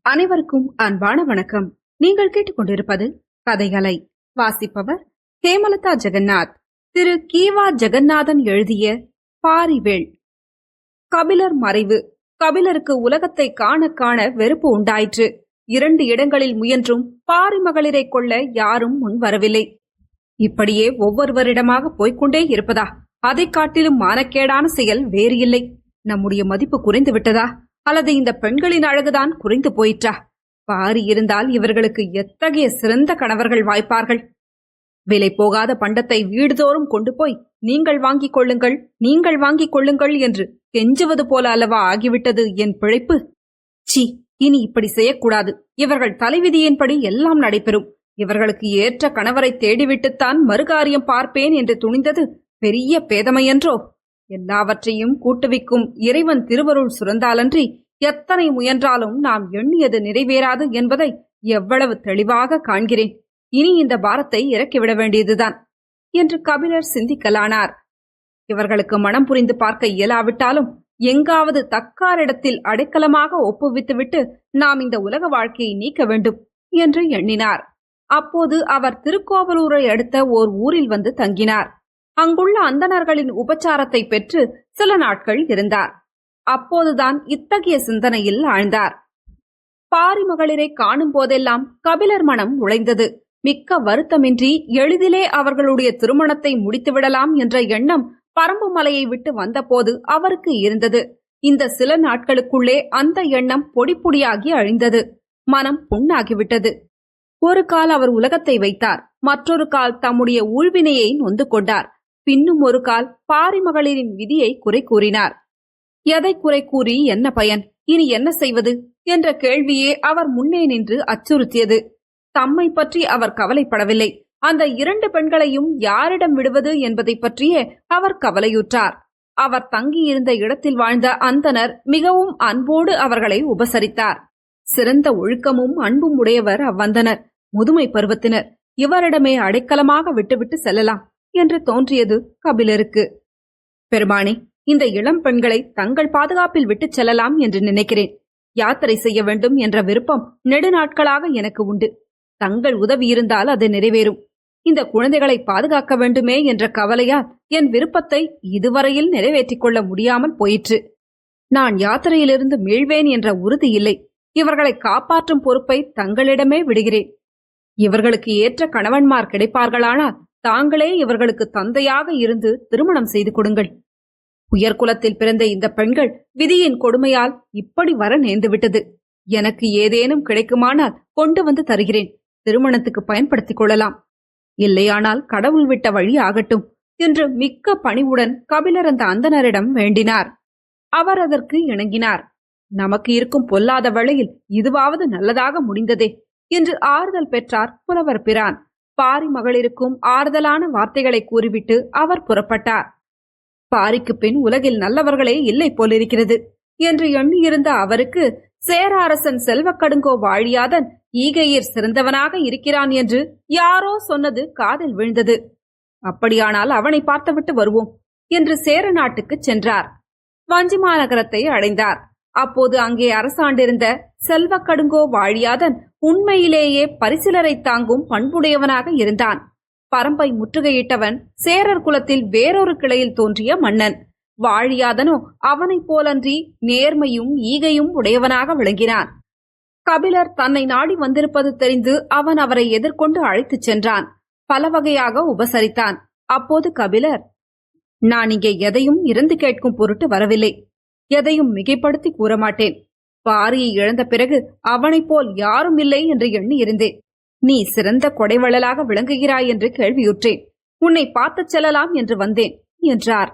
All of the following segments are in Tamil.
அனைவருக்கும் அன்பான வணக்கம். நீங்கள் கேட்டுக்கொண்டிருப்பது கதைகளை. வாசிப்பவர் ஹேமலதா ஜெகநாத். திரு கீவா ஜெகநாதன் எழுதிய பாரிவேள். கபிலர் மறைவு. கபிலருக்கு உலகத்தை காண காண வெறுப்பு உண்டாயிற்று. 2 இடங்களில் முயன்றும் பாரி மகளிரை கொள்ள யாரும் முன் வரவில்லை. இப்படியே ஒவ்வொருவரிடமாக போய்கொண்டே இருப்பதா? அதை காட்டிலும் மானக்கேடான செயல் வேறு இல்லை. நம்முடைய மதிப்பு குறைந்து விட்டதா, அல்லது இந்த பெண்களின் அழகுதான் குறைந்து போயிற்றா? பாரி இருந்தால் இவர்களுக்கு எத்தகைய சிறந்த கணவர்கள் வாய்ப்பார்கள்! விலை போகாத பண்டத்தை வீடுதோறும் கொண்டு போய் நீங்கள் வாங்கிக் கொள்ளுங்கள், நீங்கள் வாங்கிக் கொள்ளுங்கள் என்று கெஞ்சுவது போல அல்லவா ஆகிவிட்டது என் பிழைப்பு. சி, இனி இப்படி செய்யக்கூடாது. இவர்கள் தலைவிதியின்படி எல்லாம் நடைபெறும். இவர்களுக்கு ஏற்ற கணவரை தேடிவிட்டுத்தான் மறுகாரியம் பார்ப்பேன் என்று துணிந்தது பெரிய பேதமையன்றோ? எல்லாவற்றையும் கூட்டுவிக்கும் இறைவன் திருவருள் சுரந்தாலன்றி எத்தனை முயன்றாலும் நாம் எண்ணியது நிறைவேறாது என்பதை எவ்வளவு தெளிவாக காண்கிறேன். இனி இந்த பாரத்தை இறக்கிவிட வேண்டியதுதான் என்று கபிலர் சிந்திக்கலானார். இவர்களுக்கு மனம் புரிந்து பார்க்க இயலாவிட்டாலும் எங்காவது தக்காரிடத்தில் அடைக்கலமாக ஒப்புவித்துவிட்டு நாம் இந்த உலக வாழ்க்கையை நீக்க வேண்டும் என்று எண்ணினார். அப்போது அவர் திருக்கோவலூரை அடுத்த ஓர் ஊரில் வந்து தங்கினார். அங்குள்ள அந்தணர்களின் உபச்சாரத்தை பெற்று சில நாட்கள் இருந்தார். அப்போதுதான் இத்தகைய சிந்தனையில் ஆழ்ந்தார். பாரி மகளிரை காணும் போதெல்லாம் கபிலர் மனம் உழைந்தது. மிக்க வருத்தமின்றி எளிதிலே அவர்களுடைய திருமணத்தை முடித்துவிடலாம் என்ற எண்ணம் பரம்பு மலையை விட்டு வந்தபோது அவருக்கு இருந்தது. இந்த சில நாட்களுக்குள்ளே அந்த எண்ணம் பொடிப்பொடியாகி அழிந்தது. மனம் புண்ணாகிவிட்டது. ஒரு கால் அவர் உலகத்தை வைத்தார், மற்றொரு கால் தம்முடைய ஊழ்வினையை நொந்து கொண்டார். பின்னும் ஒரு கால் பாரி மகளிரின் விதியை குறை கூறினார். எதை குறை கூறி என்ன பயன்? இனி என்ன செய்வது என்ற கேள்வியே அவர் முன்னே நின்று அச்சுறுத்தியது. தம்மை பற்றி அவர் கவலைப்படவில்லை. அந்த 2 பெண்களையும் யாரிடம் விடுவது என்பதை பற்றியே அவர் கவலையுற்றார். அவர் தங்கியிருந்த இடத்தில் வாழ்ந்த அந்தனர் மிகவும் அன்போடு அவர்களை உபசரித்தார். சிறந்த ஒழுக்கமும் அன்பும் உடையவர் அவ்வந்தனர். முதுமை பருவத்தினர். இவரிடமே அடைக்கலமாக விட்டுவிட்டு செல்லலாம் என்று தோன்றியது கபிலருக்கு. பெருமானே, இந்த இளம் பெண்களை தங்கள் பாதுகாப்பில் விட்டுச் செல்லலாம் என்று நினைக்கிறேன். யாத்திரை செய்ய வேண்டும் என்ற விருப்பம் நெடுநாட்களாக எனக்கு உண்டு. தங்கள் உதவி இருந்தால் அது நிறைவேறும். இந்த குழந்தைகளை பாதுகாக்க வேண்டுமே என்ற கவலையால் என் விருப்பத்தை இதுவரையில் நிறைவேற்றிக் கொள்ள முடியாமல் போயிற்று. நான் யாத்திரையிலிருந்து மீள்வேன் என்ற உறுதி இல்லை. இவர்களை காப்பாற்றும் பொறுப்பை தங்களிடமே விடுகிறேன். இவர்களுக்கு ஏற்ற கணவன்மார் கிடைப்பார்களானால் தாங்களே இவர்களுக்கு தந்தையாக இருந்து திருமணம் செய்து கொடுங்கள். உயர்குலத்தில் பிறந்த இந்த பெண்கள் விதியின் கொடுமையால் இப்படி வர நேர்ந்துவிட்டது. எனக்கு ஏதேனும் கிடைக்குமானால் கொண்டு வந்து தருகிறேன். திருமணத்துக்கு பயன்படுத்திக் கொள்ளலாம். இல்லையானால் கடவுள் விட்ட வழி ஆகட்டும் என்று மிக்க பணிவுடன் கபிலர் அந்த அந்தனரிடம் வேண்டினார். அவர் அதற்கு இணங்கினார். நமக்கு இருக்கும் பொல்லாத வேளையில் இதுவாவது நல்லதாக முடிந்ததே என்று ஆறுதல் பெற்றார் புலவர் பிரான். பாரி மகளிருக்கும் ஆறுதலான வார்த்தைகளை கூறிவிட்டு அவர் புறப்பட்டார். பாரிக்கு பின் உலகில் நல்லவர்களே இல்லை போலிருக்கிறது என்று எண்ணியிருந்த அவருக்கு சேர அரசன் செல்வக்கடுங்கோ வாழியாதன் ஈகையர் சிறந்தவனாக இருக்கிறான் என்று யாரோ சொன்னது காதில் விழுந்தது. அப்படியானால் அவனை பார்த்துவிட்டு வருவோம் என்று சேர நாட்டுக்கு சென்றார். வஞ்சிமாநகரத்தை அடைந்தார். அப்போது அங்கே அரசாண்டிருந்த செல்வக்கடுங்கோ வாழியாதன் உண்மையிலேயே பரிசிலரை தாங்கும் பண்புடையவனாக இருந்தான். பரம்பை முற்றுகையிட்டவன் சேரர் குலத்தில் வேறொரு கிளையில் தோன்றிய மன்னன். வாழியாதனோ அவனைப் போலன்றி நேர்மையும் ஈகையும் உடையவனாக விளங்கினான். கபிலர் தன்னை நாடி வந்திருப்பது தெரிந்து அவன் அவரை எதிர்கொண்டு அழைத்துச் சென்றான். பல வகையாக உபசரித்தான். அப்போது கபிலர், நான் இங்கே எதையும் இறந்து கேட்கும் பொருட்டு வரவில்லை. எதையும் மிகைப்படுத்தி கூறமாட்டேன். பாரியை இழந்த பிறகு அவனைப் போல் யாரும் இல்லை என்று எண்ணி இருந்தேன். நீ சிறந்த கொடைவள்ளலாக விளங்குகிறாய் என்று கேள்வியுற்றேன். உன்னை பார்த்துச் செல்லலாம் என்று வந்தேன் என்றார்.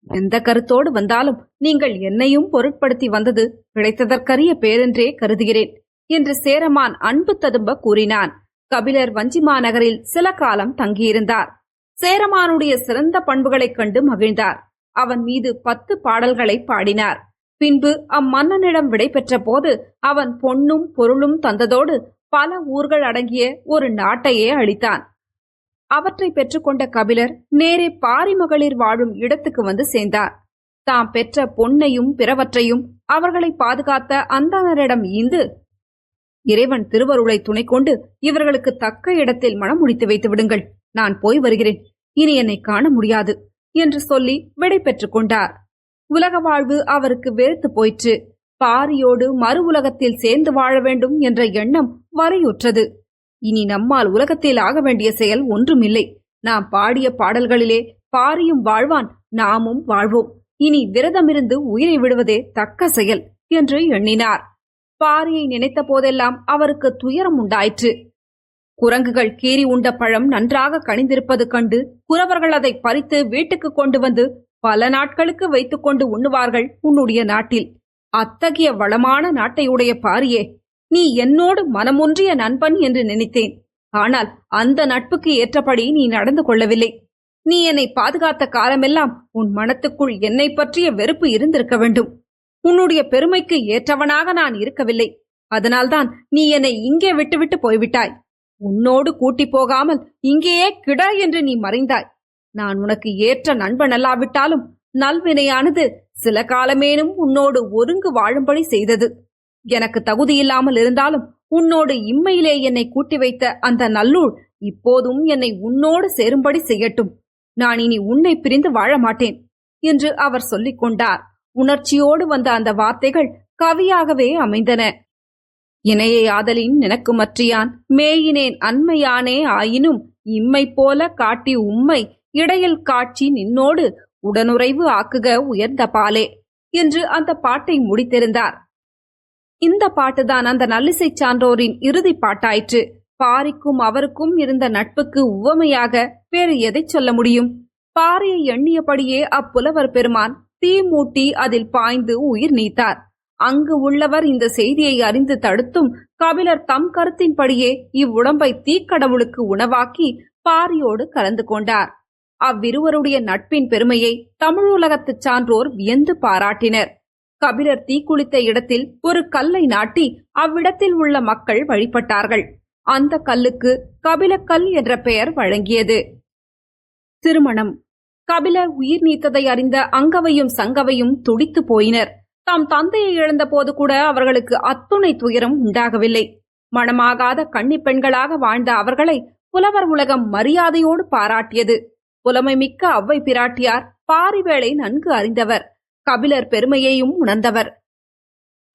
எந்த கருத்தோடு வந்தாலும் நீங்கள் என்னையும் பொருட்படுத்தி வந்தது கிடைத்ததற்கரிய பேரென்றே கருதுகிறேன் என்று சேரமான் அன்பு ததும்ப கூறினான். கபிலர் வஞ்சிமாநகரில் சில காலம் தங்கியிருந்தார். சேரமானுடைய சிறந்த பண்புகளைக் கண்டு மகிழ்ந்தார். அவன் மீது 10 பாடல்களை பாடினார். பின்பு அம்மன்னனிடம் விடை பெற்ற போது அவன் பொன்னும் பொருளும் தந்ததோடு பல ஊர்கள் அடங்கிய ஒரு நாட்டையே அளித்தான். அவற்றை பெற்றுக்கொண்ட கபிலர் நேரே பாரி மகளிர் வாழும் இடத்துக்கு வந்து சேர்ந்தார். தாம் பெற்ற பொன்னையும் பிறவற்றையும் அவர்களை பாதுகாத்த அந்தணரிடம் ஈந்து, இறைவன் திருவருளை துணை கொண்டு இவர்களுக்கு தக்க இடத்தில் மனம் முடித்து வைத்து விடுங்கள். நான் போய் வருகிறேன். இனி என்னை காண முடியாது என்று சொல்லி விடை பெற்றுக் கொண்டார். உலக வாழ்வு அவருக்கு வெறுத்து போயிற்று. பாரியோடு மறு உலகத்தில் சேர்ந்து வாழ வேண்டும் என்ற எண்ணம் வரையுற்றது. இனி நம்மால் உலகத்தில் ஆக வேண்டிய செயல் ஒன்றுமில்லை. நாம் பாடிய பாடல்களிலே பாரியும் வாழ்வான், நாமும் வாழ்வோம். இனி விரதமிருந்து உயிரை விடுவதே தக்க செயல் என்று எண்ணினார். பாரியை நினைத்த போதெல்லாம் அவருக்கு துயரம் உண்டாயிற்று. குரங்குகள் கீறி உண்ட பழம் நன்றாக கனிந்திருப்பது கண்டு குறவர்கள் அதை பறித்து வீட்டுக்கு கொண்டு வந்து பல நாட்களுக்கு வைத்துக் கொண்டு உண்ணுவார்கள் உன்னுடைய நாட்டில். அத்தகைய வளமான நாட்டையுடைய பாரியே, நீ என்னோடு மனமொன்றிய நண்பன் என்று நினைத்தேன். ஆனால் அந்த நட்புக்கு ஏற்றபடி நீ நடந்து கொள்ளவில்லை. நீ என்னை பாதுகாத்த காலமெல்லாம் உன் மனத்துக்குள் என்னை பற்றிய வெறுப்பு இருந்திருக்க வேண்டும். உன்னுடைய பெருமைக்கு ஏற்றவனாக நான் இருக்கவில்லை. அதனால்தான் நீ என்னை இங்கே விட்டுவிட்டு போய்விட்டாய். உன்னோடு கூட்டி போகாமல் இங்கேயே கிட என்று நீ மறைந்தாய். நான் உனக்கு ஏற்ற நண்பன் அல்லாவிட்டாலும் நல்வினையானது சில காலமேனும் உன்னோடு ஒருங்கு வாழும்படி செய்தது. எனக்கு தகுதியில்லாமல் இருந்தாலும் உன்னோடு இம்மையிலே என்னை கூட்டி வைத்த அந்த நல்லூர் இப்போதும் என்னை உன்னோடு சேரும்படி செய்யட்டும். நான் இனி உன்னை பிரிந்து வாழ மாட்டேன் என்று அவர் சொல்லிக் கொண்டார். உணர்ச்சியோடு வந்த அந்த வார்த்தைகள் கவியாகவே அமைந்தன. இணையை ஆதலின் நினக்கு மற்றியான் மேயினேன் அண்மையானே ஆயினும் இம்மை போல காட்டி உம்மை இடையில் காட்சி நின்னோடு உடனுறைவு ஆக்குக உயர்ந்த பாலே என்று அந்த பாட்டை முடித்திருந்தார். இந்த பாட்டுதான் அந்த நல்லிசை சான்றோரின் இறுதி பாட்டாயிற்று. பாரிக்கும் அவருக்கும் இருந்த நட்புக்கு உவமையாக வேறு எதை சொல்ல முடியும்? பாரியை எண்ணியபடியே அப்புலவர் பெருமான் தீ மூட்டி அதில் பாய்ந்து உயிர் நீத்தார். அங்கு உள்ளவர் இந்த செய்தியை அறிந்து தடுத்தும் கபிலர் தம் கருத்தின்படியே இவ்வுடம்பை தீக்கடவுளுக்கு உணவாக்கி பாரியோடு கலந்து கொண்டார். அவ்விருவருடைய நட்பின் பெருமையை தமிழுலகத்து சான்றோர் வியந்து பாராட்டினர். கபிலர் தீக்குளித்த இடத்தில் ஒரு கல்லை நாட்டி அவ்விடத்தில் உள்ள மக்கள் வழிபட்டார்கள். அந்த கல்லுக்கு கபிலக்கல் என்ற பெயர் வழங்கியது. திருமணம். கபிலர் உயிர் நீத்ததை அறிந்த அங்கவையும் சங்கவையும் துடித்து போயினர். தாம் தந்தையை இழந்த போது கூட அவர்களுக்கு அத்துணை துயரம் உண்டாகவில்லை. மணமாகாத கன்னி பெண்களாக வாழ்ந்த அவர்களை புலவர் உலகம் மரியாதையோடு பாராட்டியது. புலமை மிக்க அவ்வை பிராட்டியார் பாரிவேளை நன்கு அறிந்தவர். கபிலர் பெருமையையும் உணர்ந்தவர்.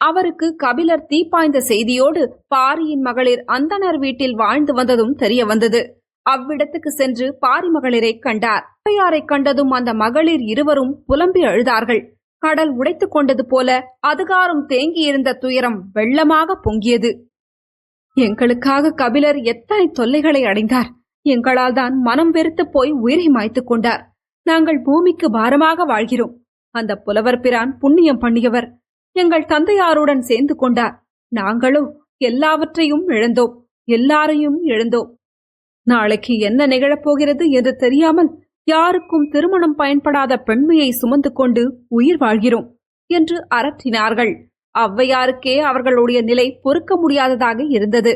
அவருக்கு கபிலர் தீப்பாய்ந்த செய்தியோடு பாரியின் மகளிர் அந்தனர் வீட்டில் வாழ்ந்து வந்ததும் தெரிய வந்தது. அவ்விடத்துக்கு சென்று பாரி மகளிரை கண்டார். அவ்வையாரை கண்டதும் அந்த மகளிர் இருவரும் புலம்பி அழுதார்கள். கடல் உடைத்துக் கொண்டது போல அதுகாரும் தேங்கியிருந்த துயரம் வெள்ளமாக பொங்கியது. எங்களுக்காக கபிலர் எத்தனை தொல்லைகளை அடைந்தார். எங்களால் தான் மனம் வெறுத்து போய் உயிரை மாய்த்துக் கொண்டார். நாங்கள் பூமிக்கு பாரமாக வாழ்கிறோம். அந்த புலவர் பிரான் புண்ணியம் பண்ணியவர். எங்கள் தந்தையாருடன் சேர்ந்து கொண்டார். நாங்களோ எல்லாவற்றையும் இழந்தோம். எல்லாரையும் இழந்தோம். நாளைக்கு என்ன நிகழப்போகிறது என்று தெரியாமல் யாருக்கும் திருமணம் பயன்படாத பெண்மையை சுமந்து கொண்டு உயிர் வாழ்கிறோம் என்று அரற்றினார்கள். ஔவையாருக்கே அவர்களுடைய நிலை பொறுக்க முடியாததாக இருந்தது.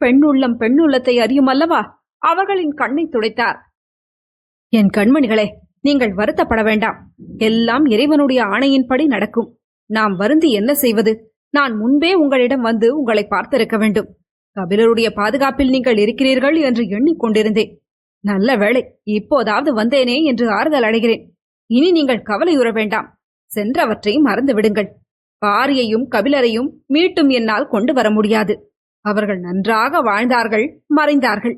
பெண்ணுள்ளம் பெண்ணுள்ளத்தை அறியும் அல்லவா? அவர்களின் கண்ணை துடைத்தார். என் கண்மணிகளே, நீங்கள் வருத்தப்பட வேண்டாம். எல்லாம் இறைவனுடைய ஆணையின்படி நடக்கும். நாம் வருந்தி என்ன செய்வது? நான் முன்பே உங்களிடம் வந்து உங்களை பார்த்திருக்க வேண்டும். கபிலருடைய பாதுகாப்பில் நீங்கள் இருக்கிறீர்கள் என்று எண்ணிக்கொண்டிருந்தேன். நல்ல வேளை, இப்போதாவது வந்தேனே என்று ஆறுதல் அடைகிறேன். இனி நீங்கள் கவலையுற வேண்டாம். சென்றவற்றை மறந்து விடுங்கள். பாரியையும் கபிலரையும் மீட்டும் என்னால் கொண்டு வர முடியாது. அவர்கள் நன்றாக வாழ்ந்தார்கள், மறைந்தார்கள்.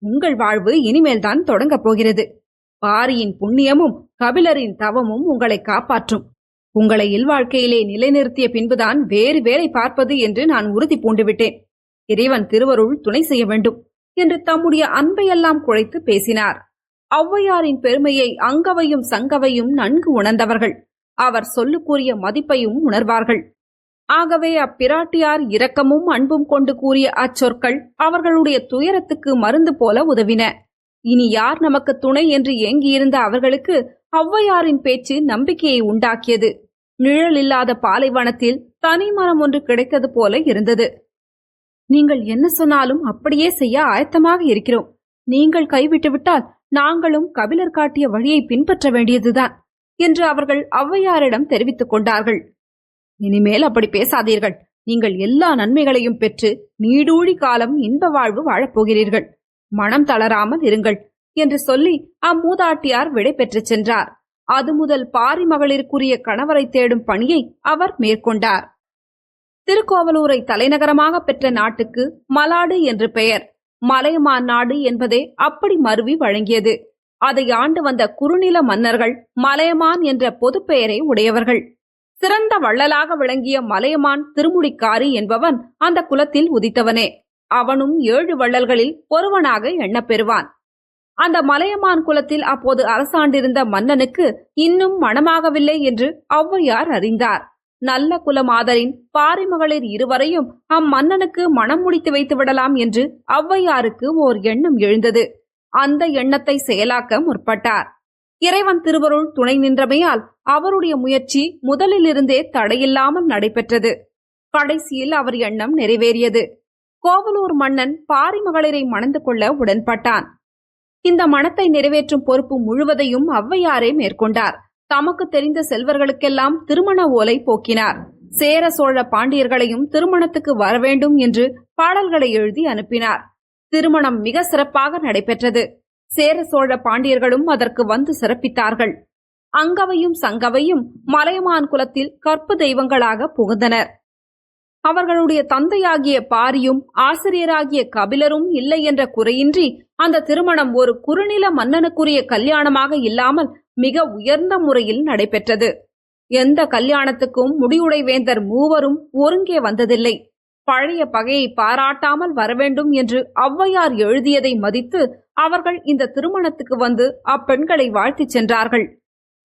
உங்கள் வாழ்வு இனிமேல்தான் தொடங்கப் போகிறது. பாரியின் புண்ணியமும் கபிலரின் தவமும் உங்களை காப்பாற்றும். உங்களை இல்வாழ்க்கையிலே நிலைநிறுத்திய பின்புதான் வேறு வேலை பார்ப்பது என்று நான் உறுதி பூண்டுவிட்டேன். இறைவன் திருவருள் துணை செய்ய வேண்டும் என்று தம்முடைய அன்பையெல்லாம் குழைத்து பேசினார். ஔவையாரின் பெருமையை அங்கவையும் சங்கவையும் நன்கு உணர்ந்தவர்கள். அவர் சொல்லுக்குரிய மதிப்பையும் உணர்வார்கள். ஆகவே அப்பிராட்டியார் இரக்கமும் அன்பும் கொண்டு கூறிய அச்சொற்கள் அவர்களுடைய துயரத்துக்கு மருந்து போல உதவின. இனி யார் நமக்கு துணை என்று ஏங்கியிருந்த அவர்களுக்கு ஔவையாரின் பேச்சு நம்பிக்கையை உண்டாக்கியது. நிழல் இல்லாத பாலைவனத்தில் தனி மரம் ஒன்று கிடைத்தது போல இருந்தது. நீங்கள் என்ன சொன்னாலும் அப்படியே செய்ய ஆயத்தமாக இருக்கிறோம். நீங்கள் கைவிட்டுவிட்டால் நாங்களும் கபிலர் காட்டிய வழியை பின்பற்ற வேண்டியதுதான் என்று அவர்கள் ஔவையாரிடம் தெரிவித்துக் கொண்டார்கள். இனிமேல் அப்படி பேசாதீர்கள். நீங்கள் எல்லா நன்மைகளையும் பெற்று நீடூழி காலம் இன்ப வாழ்வு வாழப்போகிறீர்கள். மனம் தளராமல் இருங்கள் என்று சொல்லி அம்மூதாட்டியார் விடை பெற்று சென்றார். அது முதல் பாரி மகளிருக்குரிய கணவரை தேடும் பணியை அவர் மேற்கொண்டார். திருக்கோவலூரை தலைநகரமாக பெற்ற நாட்டுக்கு மலாடு என்று பெயர். மலையமான் நாடு என்பதே அப்படி மருவி வழங்கியது. அதை ஆண்டு வந்த குறுநில மன்னர்கள் மலையமான் என்ற பொது பெயரை உடையவர்கள். சிறந்த வள்ளலாக விளங்கிய மலையமான் திருமுடிக்காரி என்பவன் அந்த குலத்தில் உதித்தவனே. அவனும் 7 வள்ளல்களில் ஒருவனாக எண்ணப்பெறுவான். அந்த மலையமான் குலத்தில் அப்போது அரசாண்டிருந்த மன்னனுக்கு இன்னும் மணமாகவில்லை என்று ஔவையார் அறிந்தார். நல்ல குலமாதரின் பாரி மகளிர் இருவரையும் அம்மன்னனுக்கு மணம் முடித்து வைத்து விடலாம் என்று ஔவையாருக்கு ஓர் எண்ணம் எழுந்தது. அந்த எண்ணத்தை செயலாக்க முற்பட்டார். இறைவன் திருவருள் துணை நின்றமையால் அவருடைய முயற்சி முதலிலிருந்தே தடையில்லாமல் நடைபெற்றது. கடைசியில் அவர் எண்ணம் நிறைவேறியது. கோவலூர் மன்னன் பாரி மகளிரை மணந்து கொள்ள உடன்பட்டான். இந்த மணத்தை நிறைவேற்றும் பொறுப்பு முழுவதையும் ஔவையாரே மேற்கொண்டார். தமக்கு தெரிந்த செல்வர்களுக்கெல்லாம் திருமண ஓலை போக்கினார். சேர சோழ பாண்டியர்களையும் திருமணத்துக்கு வரவேண்டும் என்று பாடல்களை எழுதி அனுப்பினார். திருமணம் மிக சிறப்பாக நடைபெற்றது. சேர சோழ பாண்டியர்களும் அதற்கு வந்து சிறப்பித்தார்கள். அங்கவையும் சங்கவையும் மலையமான் குலத்தில் கற்பு தெய்வங்களாக புகுந்தனர். அவர்களுடைய தந்தையாகிய பாரியும் ஆசிரியராகிய கபிலரும் இல்லை என்ற குறையின்றி அந்த திருமணம் ஒரு குறுநில மன்னனுக்குரிய கல்யாணமாக இல்லாமல் மிக உயர்ந்த முறையில் நடைபெற்றது. எந்த கல்யாணத்துக்கும் முடிவுடை வேந்தர் மூவரும் ஒருங்கே வந்ததில்லை. பழைய பகையை பாராட்டாமல் வரவேண்டும் என்று ஔவையார் எழுதியதை மதித்து அவர்கள் இந்த திருமணத்துக்கு வந்து அப்பெண்களை வாழ்த்திச் சென்றார்கள்.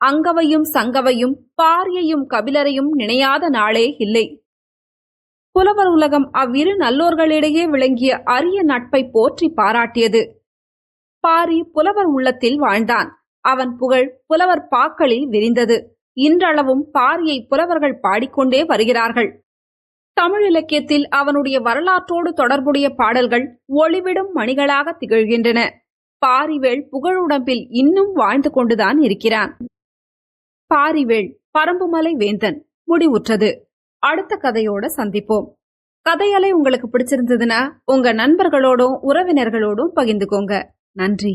அங்கவையும் சங்கவையும் பாரியையும் கபிலரையும் நினையாத நாளே இல்லை. புலவர் உலகம் அவ்விரு நல்லோர்களிடையே விளங்கிய அரிய நட்பை போற்றி பாராட்டியது. பாரி புலவர் உள்ளத்தில் வாழ்ந்தான். அவன் புகழ் புலவர் பாக்களில் விரிந்தது. இன்றளவும் பாரியை புலவர்கள் பாடிக்கொண்டே வருகிறார்கள். தமிழ் இலக்கியத்தில் அவனுடைய வரலாற்றோடு தொடர்புடைய பாடல்கள் ஒளிவிடும் மணிகளாக திகழ்கின்றன. பாரிவேள் புகழுடம்பில் இன்னும் வாழ்ந்து கொண்டுதான் இருக்கிறான். பாரிவேள் பரம்புமலை வேந்தன் முடிவுற்றது. அடுத்த கதையோட சந்திப்போம். கதையலை உங்களுக்கு பிடிச்சிருந்ததுன்னா உங்க நண்பர்களோடும் உறவினர்களோடும் பகிர்ந்துக்கோங்க. நன்றி.